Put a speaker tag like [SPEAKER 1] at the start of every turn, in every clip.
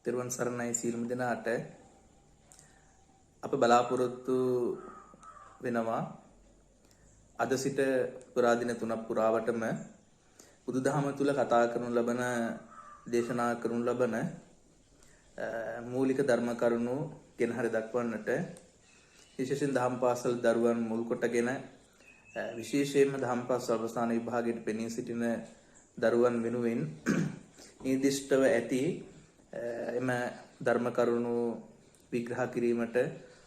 [SPEAKER 1] තෙරුවන් සරණයි සියලුම දෙනාට. අප බලාපොරොත්තු වෙනවා අද සිට පුරා දින 3ක් පුරාවටම බුදුදහම තුල කතා කරනු ලබන දේශනා කරනු ලබන මූලික ධර්ම කරුණු ගැන හරි දක්වන්නට විශේෂයෙන් දහම් පාසල් දරුවන් මුල් කොටගෙන විශේෂයෙන්ම දහම් පාසල් අවසාන විභාගයට පෙනී සිටින දරුවන් වෙනුවෙන් නිර්දිෂ්ටව ඇති එම ධර්ම කරුණු විග්‍රහ කිරීමට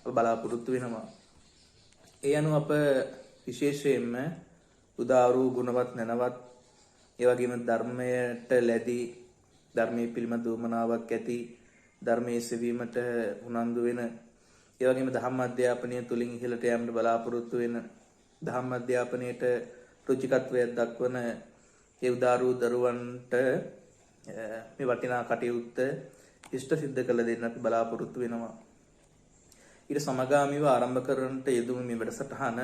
[SPEAKER 1] බලාපොරොත්තු වෙනවා. ඒ අනුව අප විශේෂයෙන්ම උදාරු ගුණවත් නැනවත් ඒ වගේම ධර්මයට ලැබී ධර්මයේ පිළිබඳ උමනාවක් ඇති ධර්මයේ සෙවීමට උනන්දු වෙන ඒ වගේම ධම්ම අධ්‍යාපනය තුලින් ඉහළට යෑමට බලාපොරොත්තු වෙන ධම්ම අධ්‍යාපනයේට රුචිකත්වයක් දක්වන ඒ උදාරු දරුවන්ට මේ වටිනා කටයුත්ත ඉෂ්ට සිද්ධ කළ දෙන්න අපි බලාපොරොත්තු වෙනවා. ඊට සමගාමීව ආරම්භ කරන්නට යෙදුණු මේ වැඩසටහන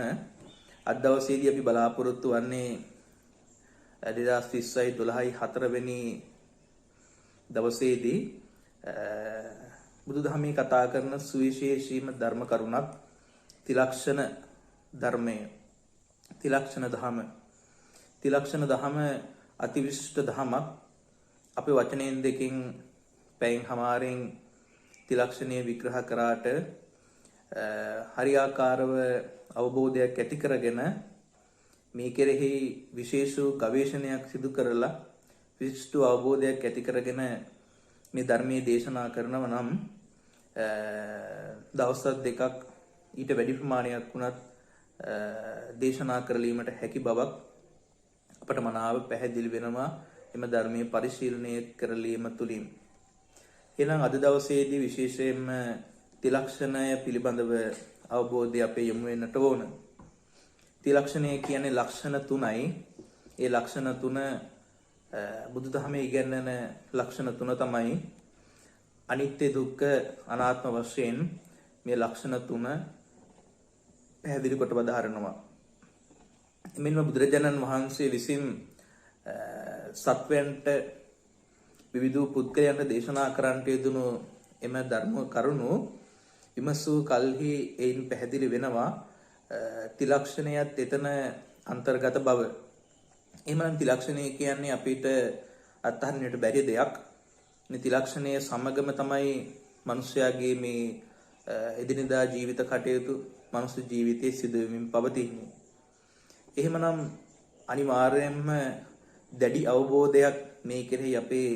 [SPEAKER 1] අද දවසේදී අපි බලාපොරොත්තු වන්නේ 2020 වෙනි දවසේදී බුදුදහමේ කතා කරන සුවිශේෂීම ධර්ම කරුණක් තිලක්ෂණ ධර්මය. තිලක්ෂණ දහම අතිවිශිෂ්ට දහමක්. අපේ වචනයෙන් දෙකින් පැයෙන් හමාරෙන් තිලක්ෂණය විග්‍රහ කරාට හරියාකාරව අවබෝධයක් ඇති කරගෙන මේ කෙරෙහි විශේෂ ගවේෂණයක් සිදු කරලා විශිෂ්ට අවබෝධයක් ඇති කරගෙන මේ ධර්මයේ දේශනා කරනව නම් දවස් දෙකක් ඊට වැඩි ප්‍රමාණයක් වුණත් දේශනා කරලීමට හැකි බවක් අපට මනාව පැහැදිලි වෙනවා එම ධර්මයේ පරිශීලනය කරලීම තුලින්. එහෙනම් අද දවසේදී විශේෂයෙන්ම තිලක්ෂණය පිළිබඳව අවබෝධය අපේ යොමු වෙන්නට ඕන. තිලක්ෂණය කියන්නේ ලක්ෂණ තුනයි. ඒ ලක්ෂණ තුන බුදුදහමේ ඉගැන්වෙන ලක්ෂණ තුන තමයි අනිත්‍ය දුක්ඛ අනාත්ම වශයෙන් මේ ලක්ෂණ තුන පැහැදිලි කොට වදාරනවා. එමෙන්ම බුදුරජාණන් වහන්සේ විසින් සත්වයන්ට විවිධ පුද්ගලයන්ට දේශනා කරන්නට යෙදුණු එම ධර්ම කරුණු විමසූ කල්හි එයින් පැහැදිලි වෙනවා තිලක්ෂණයත් එතන අන්තර්ගත බව. එහෙමනම් තිලක්ෂණය කියන්නේ අපිට අත්හරින්නට බැරි දෙයක්. මේ තිලක්ෂණය සමගම තමයි මිනිස්යාගේ මේ එදිනෙදා ජීවිත කටයුතු මනුස්ස ජීවිතයේ සිදුවෙමින් පවතින්නේ. එහෙමනම් අනිවාර්යයෙන්ම දැඩි අවබෝධයක් මේ කෙරෙහි අපේ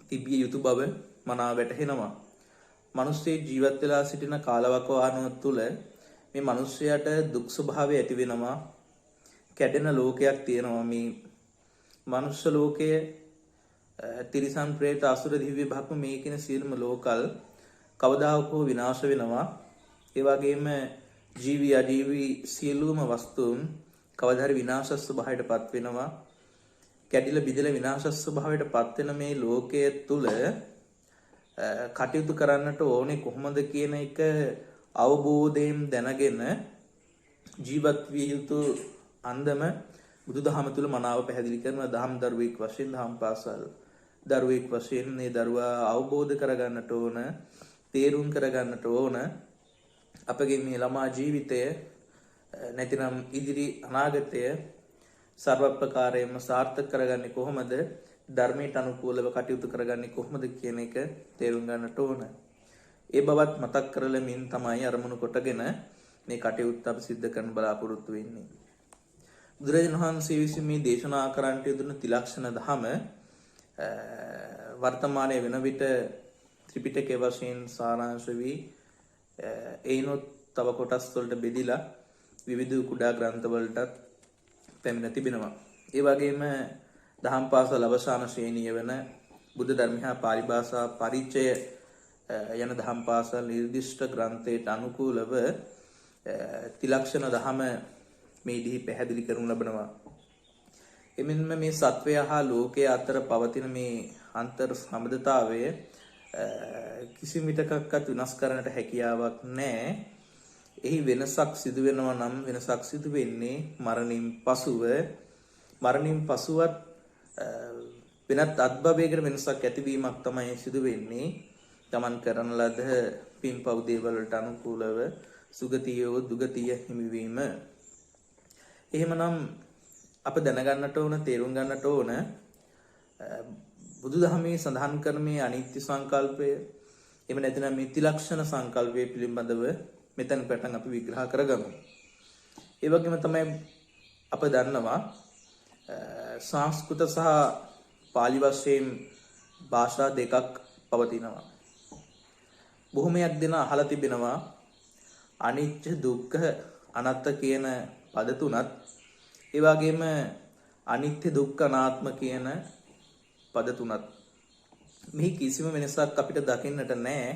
[SPEAKER 1] තිබිය යුතු බව මනාව වැටහෙනවා. මිනිස්සේ ජීවත් වෙලා සිටින කාලවකවානුව තුළ මේ මිනිස්යාට දුක් ස්වභාවය ඇති වෙනවා. කැඩෙන ලෝකයක් තියෙනවා මේ මනුෂ්‍ය ලෝකයේ තිරිසන් ප්‍රේත අසුර දිව්‍ය භක්ම මේ කියන සියලුම ලෝකල් කවදාහෝ විනාශ වෙනවා. ඒ වගේම ජීවි අජීවි සියලුම වස්තුන් කවදා හරි විනාශ ස්වභාවයට පත් වෙනවා. කැඩිලා බිඳලා විනාශ ස්වභාවයට පත් වෙන මේ ලෝකයේ තුල කටයුතු කරන්නට ඕනේ කොහොමද කියන එක අවබෝධයෙන් දැනගෙන ජීවත් විය යුතු අන්දම බුදුදහම තුල මනාව පැහැදිලි කරන දහම් දරුවෙක් වශයෙන් දහම් පාසල් දරුවෙක් වශයෙන් මේ දරුවා අවබෝධ කරගන්නට ඕන, තේරුම් කරගන්නට ඕන අපගේ මේ ළමා ජීවිතය නැතිනම් ඉදිරි අනාගතය සර්ව ප්‍රකාරයෙන්ම සාර්ථක කරගන්නේ කොහොමද, ධර්මයට අනුකූලව කටයුතු කරගන්නේ කොහොමද කියන එක තේරුම් ගන්නට ඕන. ඒ බවත් මතක් කරලමින් තමයි අරමුණු කොටගෙන මේ කටයුත්ත අපි සිද්ධ කරන්න බලාපොරොත්තු වෙන්නේ. බුදුරජාණන් වහන්සේ විසින් මේ දේශනා කරන්නට යෙදුණු තිලක්ෂණ දහම වර්තමානයේ වෙන විට ත්‍රිපිටකයේ වශයෙන් සාරාංශ වී ඒනොත් තව කොටස් වලට බෙදිලා විවිධ කුඩා ග්‍රන්ථ වලටත් පැමිණ තිබෙනවා. ඒ වගේම දහම් පාසල් අවසාන ශ්‍රේණිය වෙන බුද්ධ ධර්ම හා පාලි භාෂා පරිචය යන දහම් පාසල් නිර්දිෂ්ට ග්‍රන්ථයට අනුකූලව තිලක්ෂණ දහම මේදී පැහැදිලි කරනු ලබනවා. එමෙන්ම මේ සත්වය හා ලෝකයේ අතර පවතින මේ අන්තර් සම්බන්ධතාවය කිසිම විටකක්වත් විනාශ කරන්නට හැකියාවක් නැහැ. එහි වෙනසක් සිදු වෙනවා නම් වෙනසක් සිදු වෙන්නේ මරණින් පසුව. මරණින් පසුවත් වෙනත් අත්භවයකට වෙනසක් ඇතිවීමක් තමයි සිදු වෙන්නේ. තමන් කරන ලද පින්පව් දේවල් වලට අනුකූලව සුගතියෝ දුගතිය හිමිවීම. එහෙමනම් අප දැනගන්නට ඕන, තේරුම් ගන්නට ඕන බුදුදහමේ සඳහන් කරන මේ අනිත්‍ය සංකල්පය, එහෙම නැත්නම් මේ ත්‍රිලක්ෂණ සංකල්පය පිළිබඳව මෙතන පටන් අපි විග්‍රහ කරගමු. ඒ වගේම තමයි අප දන්නවා සංස්කෘත සහ පාලි වශයෙන් භාෂා දෙකක් පවතිනවා. බොහොමයක් දෙනා අහලා තිබෙනවා අනිච්ච දුක්ඛ අනාත්ත කියන පද තුනත්, ඒ වගේම අනිත්‍ය දුක්ඛ අනාත්ම කියන පද තුනත්. මෙහි කිසිම වෙනසක් අපිට දකින්නට නැහැ.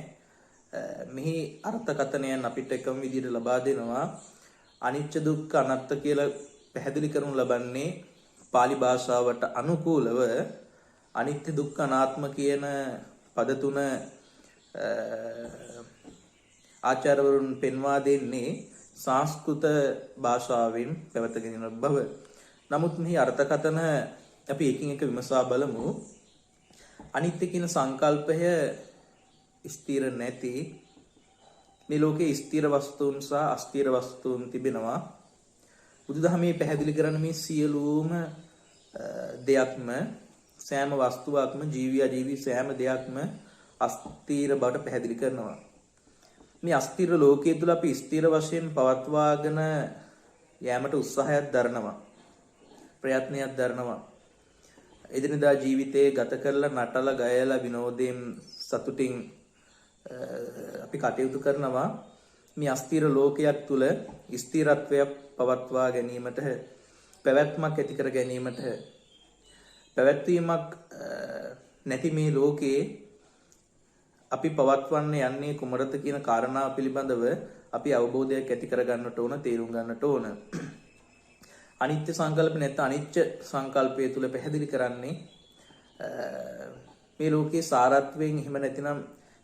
[SPEAKER 1] මෙහි අර්ථකථනයන් අපිට එකම විදිහට ලබා දෙනවා. අනිච්ච දුක්ඛ අනාත්ත කියලා පැහැදිලි කරනු ලබන්නේ පාලි භාෂාවට අනුකූලව අනිත්‍ය දුක්ඛ අනාත්ම කියන පද තුන ආචාර්යවරුන් පෙන්වා දෙන්නේ සංස්කෘත භාෂාවෙන් පැවතගෙන යන බව. නමුත් මෙහි අර්ථකථන අපි එකින් එක විමසා බලමු. අනිත්‍ය කියන සංකල්පය ස්ථිර නැති, මේ ලෝකයේ ස්ථිර වස්තුන් සහ අස්ථිර වස්තුන් තිබෙනවා. බුදුදහමේ පැහැදිලි කරන මේ සියලුම දෙයක්ම, සෑම වස්තුවක්ම, ජීවි අජීවි සෑම දෙයක්ම අස්ථිර බවට පැහැදිලි කරනවා. මේ අස්ථිර ලෝකයේ තුල අපි ස්ථිර වශයෙන් පවත්වාගෙන යෑමට උත්සාහයක් දරනවා, ප්‍රයත්නයක් දරනවා. එදිනදා ජීවිතයේ ගත කරලා නටලා ගයලා විනෝදයෙන් සතුටින් අපි කටයුතු කරනවා. මේ අස්ථිර ලෝකයක් තුල ස්ථිරත්වයක් පවත්වා ගැනීමට, පැවැත්මක් ඇති කර ගැනීමට, පැවැත්වීමක් නැති මේ ලෝකයේ අපි පවත්වන්න යන්නේ කුමරත කියන කාරණාව පිළිබඳව අපි අවබෝධයක් ඇති කර ගන්නට ඕන, තේරුම් ගන්නට ඕන. අනිත්‍ය සංකල්ප නැත්නම් අනිච්ච සංකල්පය තුල පැහැදිලි කරන්නේ මේ ලෝකයේ සාරත්වයෙන්, එහෙම නැතිනම්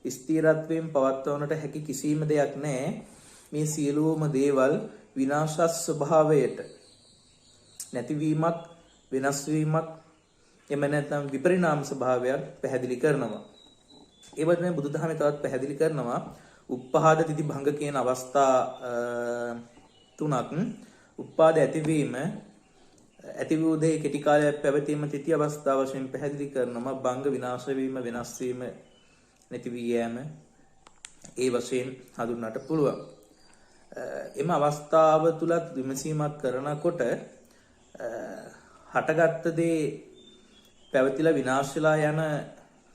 [SPEAKER 1] ස්ථිරත්වයෙන් පවත්වන්නට හැකි කිසිම දෙයක් නැහැ. මේ සියලුම දේවල් විනාශ ස්වභාවයට, නැතිවීමක්, වෙනස් වීමක්, එහෙම නැත්නම් විපරිණාම ස්වභාවයක් පැහැදිලි කරනවා. ඒ වගේම බුදුදහමේ තවත් පැහැදිලි කරනවා උප්පාද තිති භංග කියන අවස්ථා තුනක්. උප්පාද ඇතිවීම, ඇති වූ දේ කෙටි කාලයක් පැවතීම තිති අවස්ථාව වශයෙන් පැහැදිලි කරනවා. භංග විනාශ වීම, වෙනස් වීම, නැති වී යෑම ඒ වශයෙන් හඳුන්වන්නට පුළුවන්. එම අවස්ථාව තුලත් විමසීමක් කරනකොට හටගත්ත දේ පැවතිලා විනාශ වෙලා යන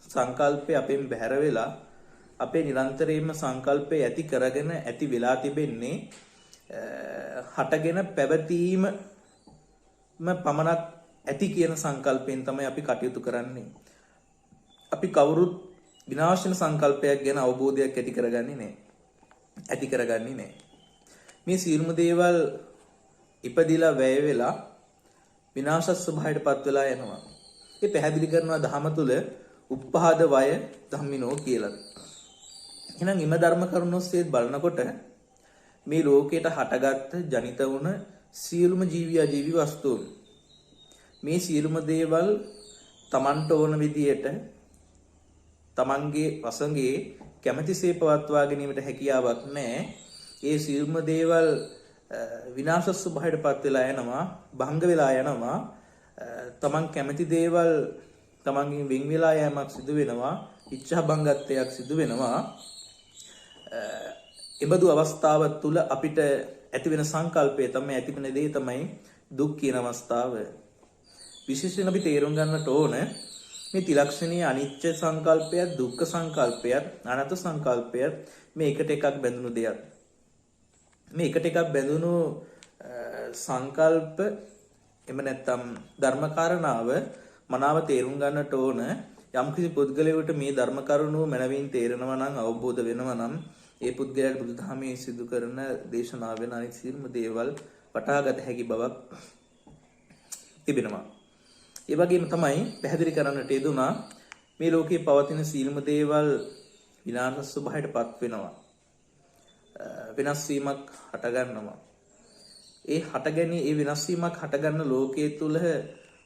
[SPEAKER 1] සංකල්පය අපෙන් බැහැර වෙලා අපේ නිරන්තරයෙන්ම සංකල්පය ඇති කරගෙන ඇති වෙලා තිබෙන්නේ හටගෙන පැවතීම පමණක් ඇති කියන සංකල්පයෙන් තමයි අපි කටයුතු කරන්නේ. අපි කවුරුත් විනාශන සංකල්පයක් ගැන අවබෝධයක් ඇති කරගන්නේ නැහැ. මේ සියලුම දේවල් ඉපදිලා වැය වෙලා විනාශ ස්වභාවයට පත් වෙලා යනවා. ඒ පැහැදිලි කරනවා ධහම තුල උප්පාද වය ධම්මිනෝ කියලා. එහෙනම් ඉම ධර්ම කරුණොස්සේ බලනකොට මේ ලෝකයට හටගත්ත ජනිත වුණ සියලුම ජීවි අජීවි වස්තුන්, මේ සියලුම දේවල් Tamanට ඕන විදියට තමන්ගේ වසඟේ කැමැතිසේ පවත්වා ගැනීමට හැකියාවක් නැහැ. ඒ සියලුම දේවල් විනාශ ස්වභාවයට පත් වෙලා යනවා, භංග වෙලා යනවා. තමන් කැමැති දේවල් තමන්ගෙන් වෙන් වෙලා යෑමක් සිදු වෙනවා, ඉච්ඡා භංගත්වයක් සිදු වෙනවා. එබඳු අවස්ථාව තුල අපිට ඇති වෙන සංකල්පය තමයි, ඇති වෙන දේ තමයි දුක් කියන අවස්ථාව. විශේෂයෙන් අපි තේරුම් ගන්නට ඕන මේ ත්‍රිලක්ෂණීය අනිත්‍ය සංකල්පයත්, දුක්ඛ සංකල්පයත්, අනාත්ම සංකල්පයත් මේ එකට එකක් බැඳුණු දෙයක්. මේ එකට එකක් බැඳුණු සංකල්ප, එම නැත්තම් ධර්මකාරණාව මනාව තේරුම් ගන්නට ඕන. යම්කිසි පුද්ගලයෙකුට මේ ධර්ම කරුණු මනවින් තේරෙනවා නම්, අවබෝධ වෙනවා නම්, ඒ පුද්ගලයාට බුදුදහමේ සිදු කරන දේශනාවෙන් අනිත් සියලුම දේවල් වටහාගත හැකි බවක් තිබෙනවා. ඒ වගේම තමයි පැහැදිලි කරන්නට යෙදුනා මේ ලෝකයේ පවතින සියලුම දේවල් විනාශ ස්වභාවයට පත් වෙනවා, වෙනස් වීමක් හට ගන්නවා. ඒ වෙනස් වීමක් හට ගන්න ලෝකයේ තුල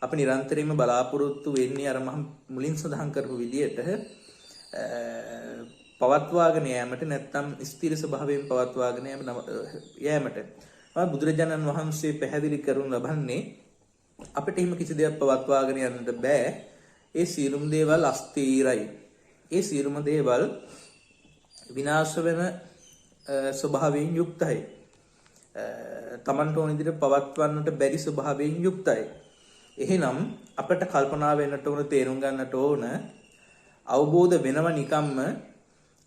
[SPEAKER 1] අපි නිරන්තරයෙන්ම බලාපොරොත්තු වෙන්නේ අර මම මුලින් සඳහන් කරපු විදිහට පවත්වාගෙන යෑමට නැත්නම් ස්ථිර ස්වභාවයෙන් පවත්වාගෙන යෑමට බුදුරජාණන් වහන්සේ පැහැදිලි කරනු ලබන්නේ අපිට එහෙම කිසි දෙයක් පවත්වාගෙන යන්නට බෑ. ඒ සියලුම දේවල් අස්ථිරයි. ඒ සියලුම දේවල් විනාශ වෙන ස්වභාවයෙන් යුක්තයි. තමන්ට ඕන විදිහට පවත්වන්නට බැරි ස්වභාවයෙන් යුක්තයි. එහෙනම් අපිට කල්පනා වෙන්නට ඕන, තේරුම් ගන්නට ඕන, අවබෝධ වෙනව නිකම්ම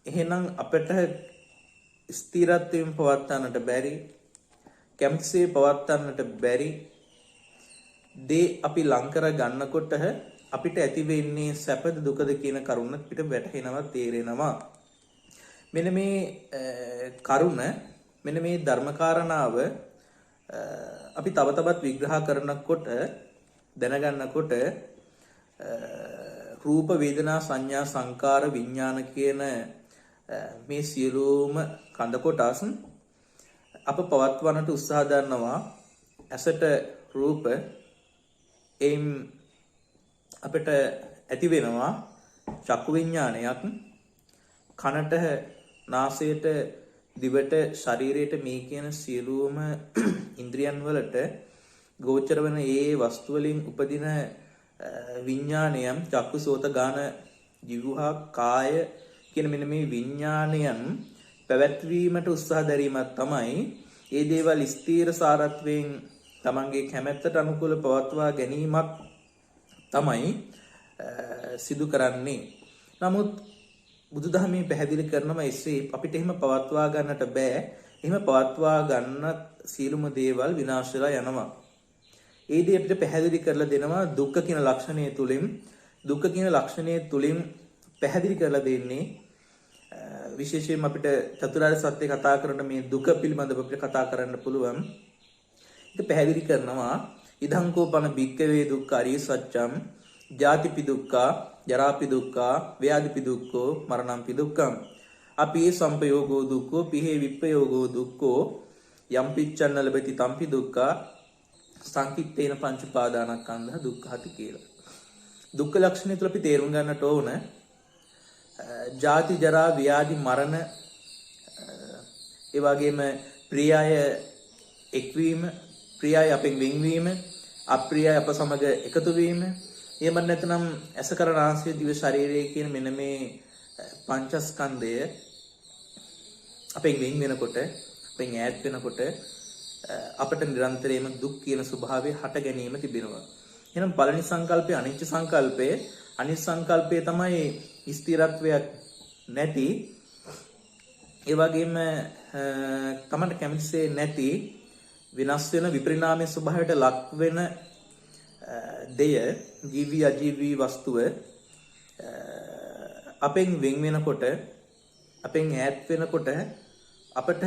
[SPEAKER 1] එහෙනම් අපිට ස්ථිරත්වයෙන් පවත්වන්නට බැරි, කැම්සේ පවත්වන්නට බැරි දේ අපි ලං කර ගන්නකොට අපිට ඇති වෙන්නේ සැපද දුකද කියන කරුණ අපිට වැටහෙනවා, තේරෙනවා. මෙන්න මේ කරුණ, මෙන්න මේ ධර්මකාරණාව අපි තව තවත් විග්‍රහ කරනකොට දැනගන්නකොට රූප වේදනා සංඥා සංකාර විඥාන කියන මේ සියලුම කඳ කොටස් අප පවත්වන්නට උත්සාහ දරනවා. ඇසට රූප එයින් අපිට ඇති වෙනවා චක්කු විඥානයක්, කනට, නාසයට, දිවට, ශරීරයට මේ කියන සියලුම ඉන්ද්‍රියන් වලට ගෝචර වෙන ඒ වස්තු වලින් උපදින විඥානයන් චක්කු සෝත ගාන ජීවහා කාය කියන මෙන්න මේ විඥානයන් පැවැත්වීමට උත්සාහ දැරීමක් තමයි ඒ දේවල් ස්ථීර සාරත්වයෙන් තමන්ගේ කැමැත්තට අනුකූල පවත්වා ගැනීමක් තමයි සිදු කරන්නේ. නමුත් බුදුදහමේ පැහැදිලි කරනවා එසේ අපිට එහෙම පවත්වා ගන්නට බෑ. එහෙම පවත්වා ගන්න සියලුම දේවල් විනාශ වෙලා යනවා. ඒ දේ අපිට පැහැදිලි කරලා දෙනවා දුක්ඛ කියන ලක්ෂණය තුලින්. දුක්ඛ කියන ලක්ෂණය තුලින් පැහැදිලි කරලා දෙන්නේ විශේෂයෙන්ම අපිට චතුරාර්ය සත්‍ය කතා කරන මේ දුක පිළිබඳව අපිට කතා කරන්න පුළුවන්. ඒක පැහැදිලි කරනවා ඉදං කෝපන භික්ඛවේ දුක්ඛ අරිය සත්‍යම් ජාතිපි දුක්ඛා ජරාපි දුක්ඛා ව්‍යාධිපි දුක්ඛෝ මරණම්පි දුක්ඛං අපේ සම්පයෝගෝ දුක්ඛෝ පිහේ විප්පයෝගෝ දුක්ඛෝ යම් පිච්ඡන්න ලැබති තම්පි දුක්ඛා සංකිට්ඨේන පංච උපාදානස්කන්ධ දුක්ඛති කියලා. දුක්ඛ ලක්ෂණය තුළ අපි තේරුම් ගන්නට ඕන ජාති ජරා ව්‍යාධි මරණ, ඒ වගේම ප්‍රියය එක්වීම, ප්‍රියය අපෙන් වෙන්වීම, අප්‍රියය අප සමග එකතු වීම, එහෙම නැත්නම් ඇස කර නාසය දිව ශරීරය කියන මෙන්න මේ පංචස්කන්ධය අපෙන් වෙන් වෙනකොට, අපෙන් ඈත් වෙනකොට අපට නිරන්තරයෙන්ම දුක් කියන ස්වභාවය හට ගැනීම තිබෙනවා. එහෙනම් පළවෙනි සංකල්පය අනිච්ච සංකල්පය. අනිත් සංකල්පය තමයි ස්ථිරත්වයක් නැති, ඒ වගේම තමන්ට කැමතිසේ නැති, විනාශ වෙන විපරිණාමයේ ස්වභාවයට ලක් වෙන දෙය, ජීවි අජීවී වස්තුව අපෙන් වෙන් වෙනකොට, අපෙන් ඈත් වෙනකොට අපට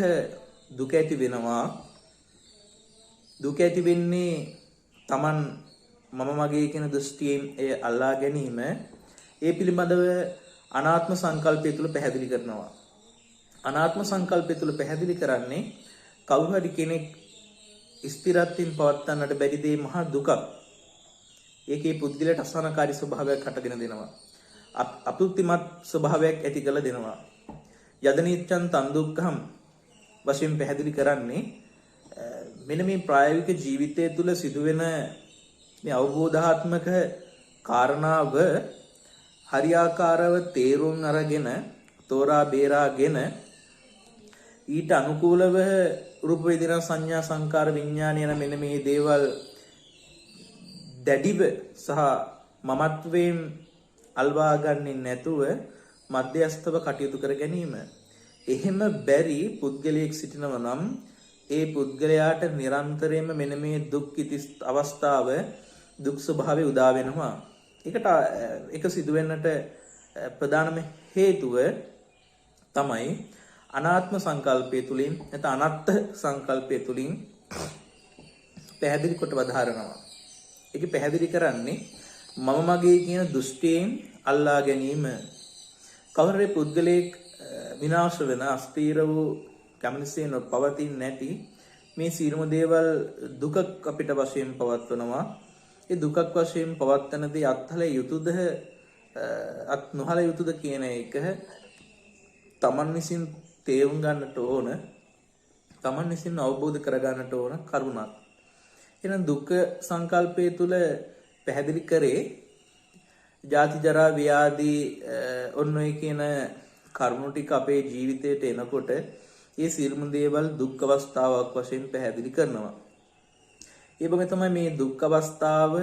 [SPEAKER 1] දුක ඇති වෙනවා. දුක ඇති වෙන්නේ තමන් මම මගේ කියන දෘෂ්ටියෙන් එය අල්ලා ගැනීම. ඒ පිළිබඳව අනාත්ම සංකල්පය තුළ පැහැදිලි කරනවා. අනාත්ම සංකල්පය තුළ පැහැදිලි කරන්නේ කවුරු හරි කෙනෙක් ස්ථිරත්වයෙන් පවත්වන්නට බැරි දේ මහා දුකක්. ඒකේ පුද්ගලයාට අසහනකාරී ස්වභාවයක් හටගෙන දෙනවා. අපෘත්තිමත් ස්වභාවයක් ඇති කරලා දෙනවා. යදනිච්ඡන් තන් දුක්ඛම් වශයෙන් පැහැදිලි කරන්නේ මෙන්න මේ ප්‍රායෝගික ජීවිතය තුළ සිදුවෙන මේ අවබෝධාත්මක කාරණාව හරියාකාරව තේරුම් අරගෙන, තෝරා බේරාගෙන ඊට අනුකූලව රූප වේදනා සංඥා සංකාර විඥාන යන මෙන්න මේ දේවල් දැඩිව සහ මමත්වයෙන් අල්වා ගන්නේ නැතුව මධ්‍යස්ථව කටයුතු කර ගැනීම. එහෙම බැරි පුද්ගලයෙක් සිටිනවා නම් ඒ පුද්ගලයාට නිරන්තරයෙන්ම මෙන්න මේ දුක් අවස්ථාව, දුක් ස්වභාවය උදා වෙනවා. ඒක සිදු වෙන්නට ප්‍රධානම හේතුව තමයි අනාත්ම සංකල්පය තුලින්, නැත්නම් අනත්ත් සංකල්පය තුලින් පැහැදිලි කොට වදාරනවා. ඒක පැහැදිලි කරන්නේ මම මගේ කියන දෘෂ්ටියෙන් අල්ලා ගැනීම. කවුරුරේ පුද්ගලයෙක් විනාශ වෙන, අස්ථීර වූ, කැමැතිසේ නොපවතින්නේ නැති මේ සියලුම දේවල් දුක අපිට වශයෙන් පවත්වනවා. ඒ දුකක් වශයෙන් පවත්තනදී අත්හල යුතුයද අත් නොහල යුතුයද කියන එක තමන් විසින් තේරුම් ගන්නට ඕන. තමන් විසින් අවබෝධ කරගන්නට ඕන කරුණක්. එහෙනම් දුක්ඛ සංකල්පය තුල පැහැදිලි කරේ ජාති ජරා ව්‍යාධි ඔන්න ඔය කියන කරුණු ටික අපේ ජීවිතයට එනකොට ඒ සියලුම දේවල් දුක් අවස්ථාවක් වශයෙන් පැහැදිලි කරනවා. ඒ වගේ තමයි මේ දුක් අවස්ථාව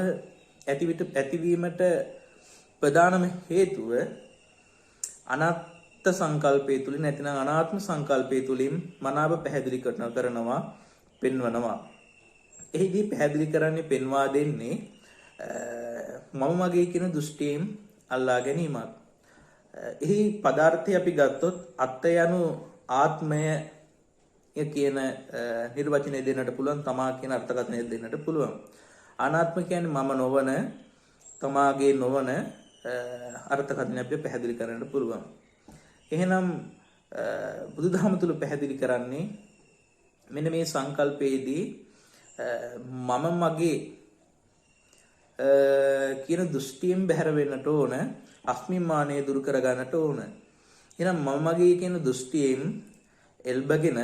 [SPEAKER 1] ඇතිවීමට ප්‍රධානම හේතුව අනාත්ම සංකල්පය තුලින් නැතිනම් අනාත්ම සංකල්පය තුලින් මනාව පැහැදිලි කරනවා පෙන්වනවා. එහිදී පැහැදිලි කරන්නේ පෙන්වා දෙන්නේ මම මගේ කියන දෘෂ්ටියෙන් අල්ලා ගැනීමක්. එහි පදාර්ථය අපි ගත්තොත් අත්ය යනු ආත්මය කියන නිර්වචනය දෙන්නට පුළුවන්, තමා කියන අර්ථකථනය දෙන්නට පුළුවන්. අනාත්ම කියන්නේ මම නොවන, තමාගේ නොවන අර්ථකථනය අපි පැහැදිලි කරන්න පුළුවන්. එහෙනම් බුදුදහම තුල පැහැදිලි කරන්නේ මෙන්න මේ සංකල්පයේදී මම මගේ කියන දෘෂ්ටියෙන් බැහැර වෙන්නට ඕන, අස්මිමානය දුරු කර ගන්නට ඕන. එහෙනම් මම මගේ කියන දෘෂ්ටියෙන් එල්බගෙන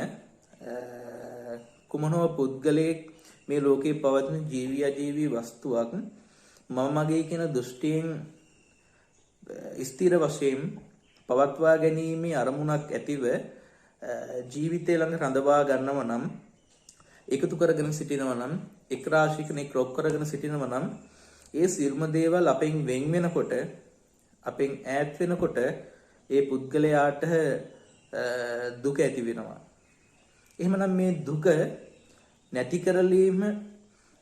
[SPEAKER 1] කුමනෝ පුද්ගලයෙක් මේ ලෝකේ පවතින ජීවී අජීවී වස්තුවක් මම මගේ කියන දෘෂ්ටියෙන් ස්ථිර වශයෙන් පවත්වා ගැනීමේ අරමුණක් ඇතිව ජීවිතය ළඟ රඳවා ගන්නව නම්, එකතු කරගෙන සිටිනවා නම්, එක් රාශියකින් එක් රොක් කරගෙන සිටිනවා නම් ඒ සියලුම දේවල් අපෙන් වෙන් වෙනකොට, අපෙන් ඈත් වෙනකොට ඒ පුද්ගලයාට දුක ඇති වෙනවා. එහෙමනම් මේ දුක නැති කරලීම,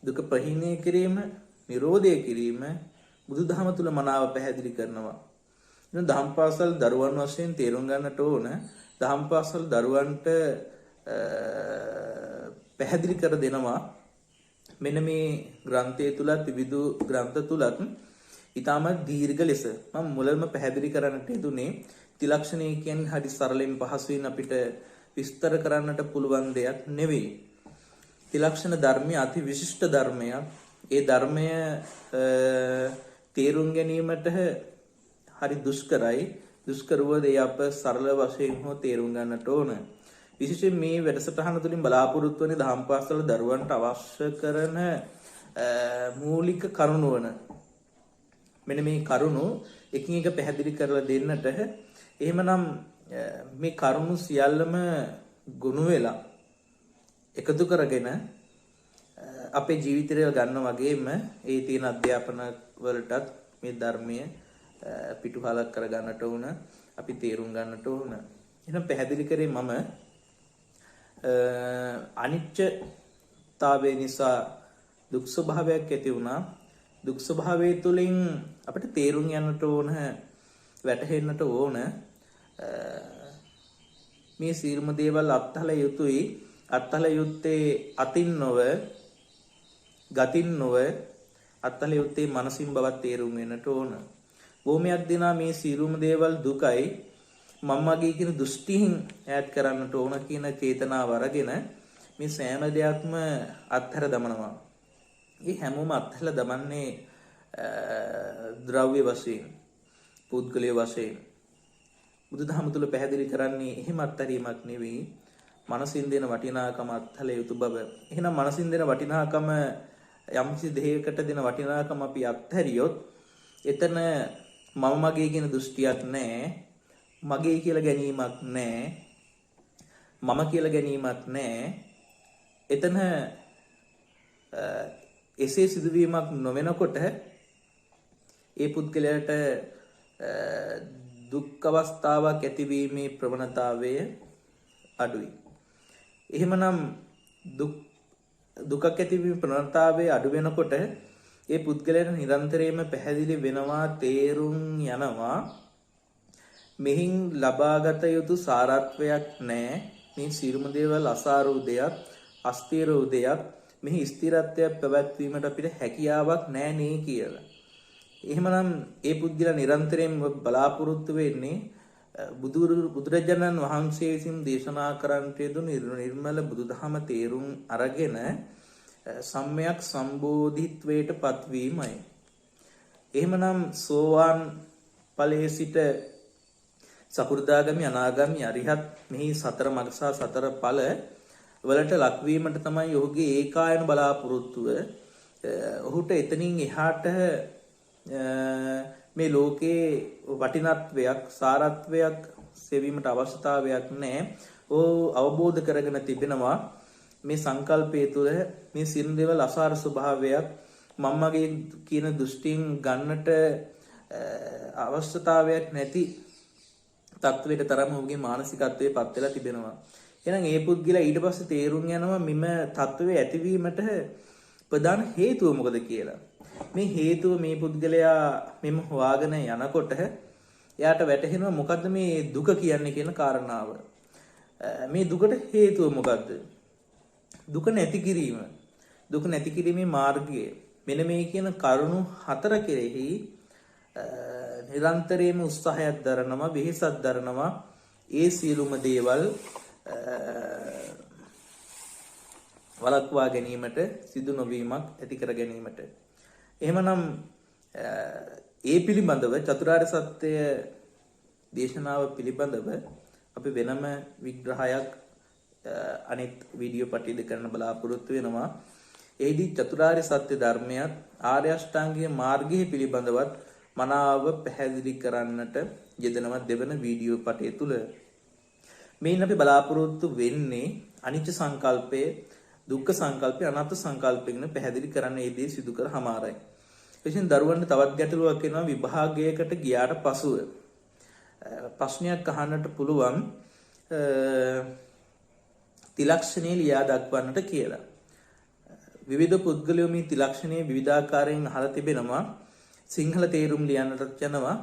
[SPEAKER 1] දුක ප්‍රහීණය කිරීම, නිරෝධය කිරීම බුදුදහම තුල මනාව පැහැදිලි කරනවා. එන දහම් පාසල් දරුවන් වශයෙන් තේරුම් ගන්නට ඕන. දහම් පාසල් දරුවන්ට පැහැදිලි කර දෙනවා මෙන්න මේ ග්‍රන්ථය තුලත් විවිධ ග්‍රන්ථ තුලත් ඊටමත් දීර්ඝ ලෙස මම මුලින්ම පැහැදිලි කරන්නට යෙදුනේ ත්‍රිලක්ෂණය කියන්නේ හරි සරලෙන් පහසුවෙන් අපිට විස්තර කරන්නට පුළුවන් දෙයක් නෙවෙයි. ත්‍රිලක්ෂණ ධර්මය අති විශිෂ්ට ධර්මයක්. ඒ ධර්මය තේරුම් ගැනීමට හරි දුෂ්කරයි. දුෂ්කරවද ඒ අප සරල වශයෙන් හෝ තේරුම් ගන්නට ඕන. විශේෂයෙන් මේ වැඩසටහන තුළින් බලාපොරොත්තු වෙන දහම් පාසල දරුවන්ට අවශ්‍ය කරන මූලික කරුණු වන මෙන්න මේ කරුණු එකින් එක පැහැදිලි කරලා දෙන්නට, එහෙමනම් මේ කරුණු සියල්ලම ගොනු වෙලා එකතු කරගෙන අපේ ජීවිතය ගන්න වගේම ඒ තියෙන අධ්‍යාපන වලටත් මේ ධර්මය පිටුහලක් කර ගන්නට ඕන, අපි තේරුම් ගන්නට ඕන. එහෙනම් පැහැදිලි කරේ මම අනිත්‍යතාවය නිසා දුක් ස්වභාවයක් ඇති වුණා. දුක් ස්වභාවය තුළින් අපිට තේරුම් යන්නට ඕන, වැටහෙන්නට ඕන මේ සියලුම දේවල් අත්හල යුතුයි. අත්හල යුත්තේ අතින් නොව, ගතින් නොව, අත්හල යුත්තේ මනසින් බවත් තේරුම් වෙන්නට ඕන. භූමියක් දිනා මේ සියලුම දේවල් දුකයි, මම මගේ කියන දෘෂ්ටියෙන් ඈඩ් කරන්නට ඕන කියන චේතනාව අරගෙන මේ සෑම දෙයක්ම අත්හැර දමනවා. මේ හැමෝම අත්හැරලා දමන්නේ ද්‍රව්‍ය වශයෙන්, පුද්ගලයේ වශයෙන්. බුදුදහම තුල පැහැදිලි කරන්නේ එහෙම අත්හැරීමක් නෙවෙයි, මනසින් දෙන වටිනාකම අත්හැල යුතු බව. එහෙනම් මනසින් දෙන වටිනාකම, යම්කිසි දෙයකට දෙන වටිනාකම අපි අත්හැරියොත් එතන මම මගේ කියන දෘෂ්ටියක් නැහැ, මගේ කියලා ගැනීමක් නැහැ, මම කියලා ගැනීමක් නැහැ. එතන එසේ සිදුවීමක් නොවෙනකොට ඒ පුද්ගලයාට දුක් අවස්ථාවක් ඇතිවීමේ ප්‍රවණතාවය අඩුයි. එහෙමනම් දුකක් ඇතිවීමේ ප්‍රවණතාවය අඩු වෙනකොට ඒ පුද්ගලයාට නිරන්තරයෙන්ම පැහැදිලි වෙනවා, තේරුම් යනවා මෙහින් ලබාගත යුතු සාරත්වයක් නැහැ. මේ සියලුම දේවල් අසාර වූ දෙයක්, අස්ථිර වූ දෙයක්, මෙහි ස්ථිරත්වයක් පැවැත්වීමට අපිට හැකියාවක් නැහැ නේ කියලා. එහෙමනම් ඒ පුද්ගලයා නිරන්තරයෙන් බලාපොරොත්තු වෙන්නේ බුදුරජාණන් වහන්සේ විසින් දේශනා කරන්නට යෙදුණු නිර්මල බුදුදහම තේරුම් අරගෙන සම්මයක් සම්බෝධිත්වයට පත්වීමයි. එහෙමනම් සෝවාන් ඵලයේ සිට සකෘදාගාමි අනාගාමි අරිහත් මෙහි සතර මඟ සහ සතර ඵල වලට ලක්වීමට තමයි ඔහුගේ ඒකායන බලාපොරොත්තුව. ඔහුට එතනින් එහාට මේ ලෝකේ වටිනත්වයක් සාරත්වයක් සෙවීමට අවශ්‍යතාවයක් නැහැ. ඔහු අවබෝධ කරගෙන තිබෙනවා මේ සංකල්පය තුළ මේ සියලු දේවල් අසාර ස්වභාවයක් මම්මගේ කියන දෘෂ්ටියෙන් ගන්නට අවශ්‍යතාවයක් නැති තත්වයක තරම් ඔහුගේ මානසිකත්වයේ පත් වෙලා තිබෙනවා. එහෙනම් ඒ පුද්ගලයා ඊට පස්සේ තේරුම් යනවා මෙම තත්වයේ ඇතිවීමට ප්‍රධාන හේතුව මොකද කියලා. මේ හේතුව මේ පුද්ගලයා මෙම හොයාගෙන යනකොට එයාට වැටහෙනවා මොකද්ද මේ දුක කියන්නේ කියන කාරණාව. මේ දුකට හේතුව මොකද්ද? දුක නැති කිරීම. දුක නැති කිරීමේ මාර්ගය. මෙන්න මේ කියන කරුණු හතර කෙරෙහි නිරන්තරයෙන්ම උත්සාහයක් දරනවා, වෙහෙසක් දරනවා. ඒ සියලුම දේවල් වළක්වා ගැනීමට, සිදු නොවීමක් ඇති කර ගැනීමට. එහෙමනම් ඒ පිළිබඳව චතුරාර්ය සත්‍ය දේශනාව පිළිබඳව අපි වෙනම විග්‍රහයක් අනිත් වීඩියෝ පටියද කරන්න බලාපොරොත්තු වෙනවා. එෙහිදී චතුරාර්ය සත්‍ය ධර්මයත් ආර්ය අෂ්ටාංගික මාර්ගය පිළිබඳවත් මනාව පැහැදිලි කරන්නට යෙදෙනවා දෙවන වීඩියෝ පටය තුල. මේන් අපි බලාපොරොත්තු වෙන්නේ අනිච්ච සංකල්පය, දුක්ඛ සංකල්පය, අනාත්ම සංකල්පය ගැන පැහැදිලි කරන්න ඒ දේ සිදු කර හමාරයි. එකින් දරුවන්ට තවත් ගැටලුවක් එනවා විභාගයකට ගියාට පසුව. ප්‍රශ්නයක් අහන්නට පුළුවන් තිලක්ෂණේ ලියා දක්වන්නට කියලා. විවිධ පුද්ගලයෝ මේ තිලක්ෂණේ විවිධාකාරයෙන් අහලා තිබෙනවා. සිංහල තේරුම් ලියන්නටත් යනවා,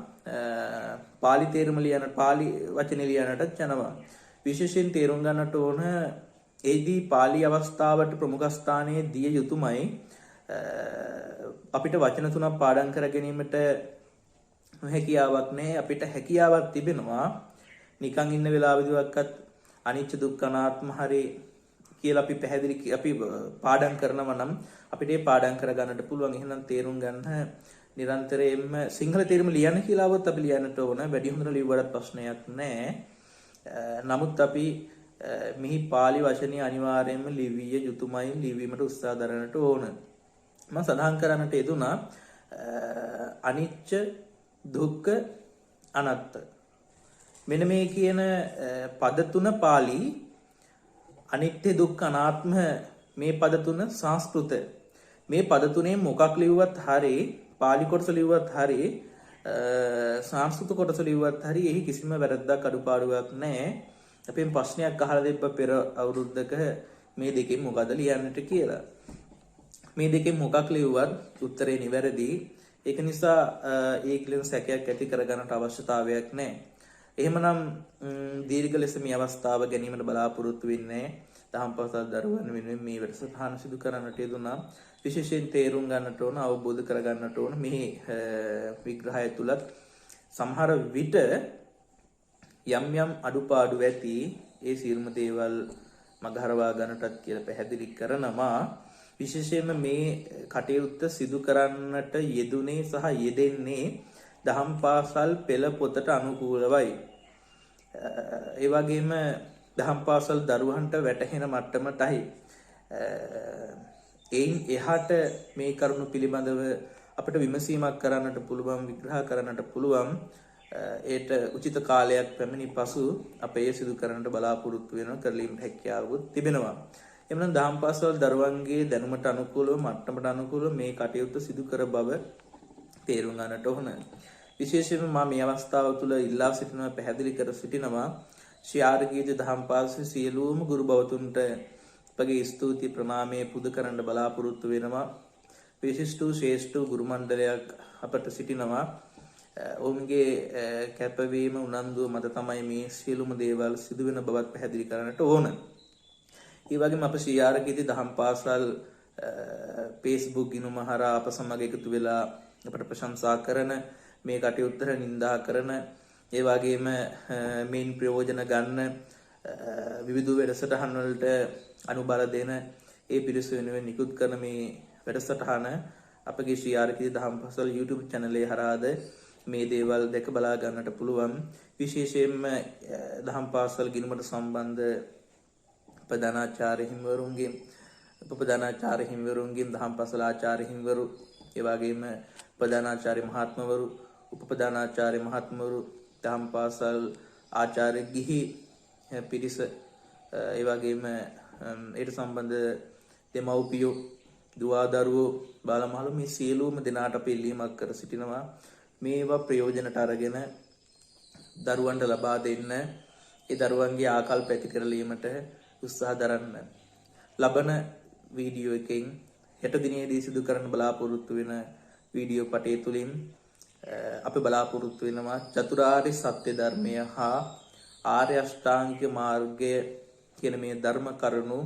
[SPEAKER 1] පාලි තේරුම ලියන්නට, පාලි වචන ලියන්නටත් යනවා. විශේෂයෙන් තේරුම් ගන්නට ඕන ඒදී පාලි අවස්ථාවට ප්‍රමුඛ ස්ථානයේ දිය යුතුමයි. අපිට වචන තුනක් පාඩම් කර ගැනීමට හැකියාවක් නැහැ. අපිට හැකියාවක් තිබෙනවා නිකන් ඉන්න වෙලාවෙදිවත් අනිච්ච දුක්ඛ අනාත්ම හරි කියලා අපි පැහැදිලි අපි පාඩම් කරනවා නම් අපිට ඒ පාඩම් කර ගන්නට පුළුවන්. එහෙනම් තේරුම් ගන්න නිරන්තරයෙන්ම සිංහල තේරුම ලියන්න කියලා આવොත් අපි ලියන්නට ඕන. වැඩි හොඳට ලිව්වට ප්‍රශ්නයක් නැහැ. නමුත් අපි මෙහි පාලි වචනේ අනිවාර්යයෙන්ම ලිවිය යුතුමයි, ලිවීමට උත්සාහ දරන්නට ඕන. මම සඳහන් කරන්නට යෙදුනා අනිච්ච දුක්ඛ අනාත්ම. මෙන්න මේ කියන පද තුන පාලි, අනිත්‍ය දුක්ඛ අනාත්ම මේ පද තුන සංස්කෘත. මේ පද තුනේ මොකක් ලිව්වත් හරි, පාලි කොටස ලිව්වත් හරි, සංස්කෘත කොටස ලිව්වත් හරි එහි කිසිම වැරද්දක් අඩුපාඩුවක් නැහැ. අපෙන් ප්‍රශ්නයක් අහලා දෙප්ප පෙර අවුරුද්දක මේ දෙකෙන් මොකද ලියන්නට කියලා. මේ දෙකෙන් මොකක් ලිව්වත් උත්තරේ නිවැරදි. ඒක නිසා ඒ කියන සැකයක් ඇති කරගන්නට අවශ්‍යතාවයක් නැහැ. එහෙමනම් දීර්ඝ ලෙස මේ අවස්ථාව ගැනීමට බලාපොරොත්තු වෙන්නේ දහම් පාසල් දරුවන් වෙනුවෙන් මේ වැඩසටහන සිදු කරන්නට යෙදුනා. විශේෂයෙන් තේරුම් ගන්නට ඕන, අවබෝධ කර ගන්නට ඕන මේ විග්‍රහය තුලත් සමහර විට යම් යම් අඩුපාඩු ඇති. ඒ සියලුම දේවල් මගහරවා ගන්නටත් කියලා පැහැදිලි කරනවා. විශේෂයෙන්ම මේ කටයුත්ත සිදු කරන්නට යෙදුනේ සහ යෙදෙන්නේ දහම් පාසල් පෙළ පොතට අනුකූලවයි. ඒ වගේම දහම් පාසල් දරුවන්ට වැටහෙන මට්ටමටයි. එයින් එහාට මේ කරුණු පිළිබඳව අපිට විමසීමක් කරන්නට පුළුවන්, විග්‍රහ කරන්නට පුළුවන්. ඒට උචිත කාලයක් පැමිණි පසු අපේ සිදු කරන්නට බලාපොරොත්තු වෙන කරලීමට හැකියාවක් තිබෙනවා. එමනම් දහම් පාසල් දරුවන්ගේ දැනුමට අනුකූලව, මට්ටමට අනුකූලව මේ කටයුත්ත සිදු කර බව තේරුම් ගන්නට ඕන. විශේෂයෙන්ම මම මේ අවස්ථාව තුළ ඉල්ලා සිටිනවා, පැහැදිලි කර සිටිනවා ශ්‍රී ආර්යගීත දහම් පාසල් සියලුම ගුරු බවතුන්ට අපගේ ස්තුති ප්‍රණාමය පුද කරන්න බලාපොරොත්තු වෙනවා. විශිෂ්ට ශ්‍රේෂ්ඨ ගුරු මණ්ඩලයක් අපට සිටිනවා. ඔවුන්ගේ කැපවීම උනන්දුව මත තමයි මේ සියලුම දේවල් සිදු වෙන බවත් පැහැදිලි කරන්නට ඕන. ඒ වගේම අප ශ්‍රී ආර්යගීත දහම් පාසල් Facebook ගිණුම හරහා අප සමග එකතු වෙලා අපට ප්‍රශංසා කරන, මේ කටයුත්තට නින්දා කරන, ඒ වගේම මේන් ප්‍රයෝජන ගන්න, විවිධ වැඩසටහන් වලට අනුබල දෙන ඒ පිරිස වෙනුවෙන් නිකුත් කරන මේ වැඩසටහන අපගේ ශ්‍රී ආරකිත දහම් පාසල් YouTube channel එක හරහාද මේ දේවල් දැක බලා ගන්නට පුළුවන්. විශේෂයෙන්ම දහම් පාසල් ගිණුමට සම්බන්ධ ප්‍රධානාචාර්ය හිමිවරුන්ගේ උපප්‍රධානාචාර්ය හිමිවරුන්ගේ දහම් පාසල් ආචාර්ය හිමිවරු ඒ වගේම ප්‍රධානාචාර්ය මහත්මවරු උපප්‍රධානාචාර්ය මහත්මවරු දහම් පාසල් ආචාර්ය ගිහි පිරිස ඒ වගේම ඒට සම්බන්ධ දෙමව්පියෝ දුවදරුවෝ බාලමහලු මේ සියලුම දෙනාට අපි ඉල්ලීමක් කර සිටිනවා මේවා ප්‍රයෝජනට අරගෙන දරුවන්ට ලබා දෙන්න ඒ දරුවන්ගේ ආකල්ප ඇති කරලීමට උත්සාහ දරන්න. ලබන වීඩියෝ එකෙන් හෙට දිනේදී සිදු කරන්න බලාපොරොත්තු වෙන වීඩියෝ පටය තුලින් අපි බලාපොරොත්තු වෙනවා චතුරාර්ය සත්‍ය ධර්මය හා ආර්ය අෂ්ටාංගික මාර්ගය කියන මේ ධර්ම කරුණු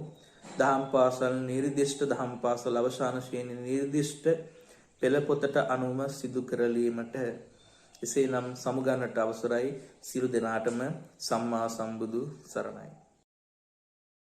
[SPEAKER 1] දහම් පාසල් නිර්දිෂ්ට දහම් පාසල් අවසාන ශ්‍රේණි නිර්දිෂ්ට පෙළ පොතට අනුව සිදු කරලීමට එසේනම් සමුගන්නට අවසරයි. සියලු දෙනාටම සම්මා සම්බුදු සරණයි.